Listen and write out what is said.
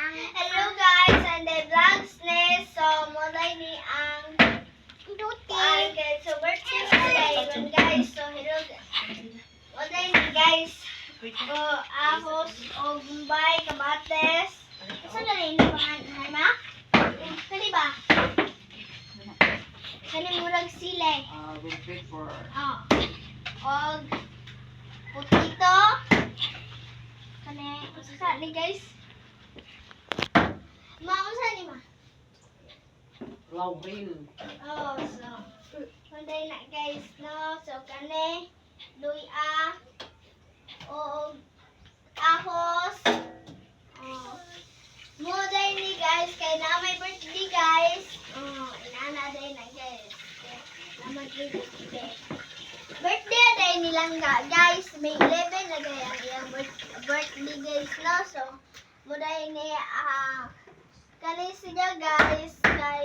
Hello guys, and the vlogs ni. So, mulay ni ang duty. So, birthday today, guys. So, hello guys. Mulay ni guys. Ahos o gumbay, kamates. Isa na rin yung pangalan, ma? Kani ba? Kani murag sile. We'll wait for... Og putito. Kani, usa ni guys. Mausa ni ma? Laurel. So, panday na guys, no? So, kani, luya, o ahos, moday ni guys, kay na may birthday guys. Inana day na guys. Naman birthday. Birthday day nilang guys, May 11 na gaya ang iyang birthday guys, no? So, moday ni, kani siya guys, kay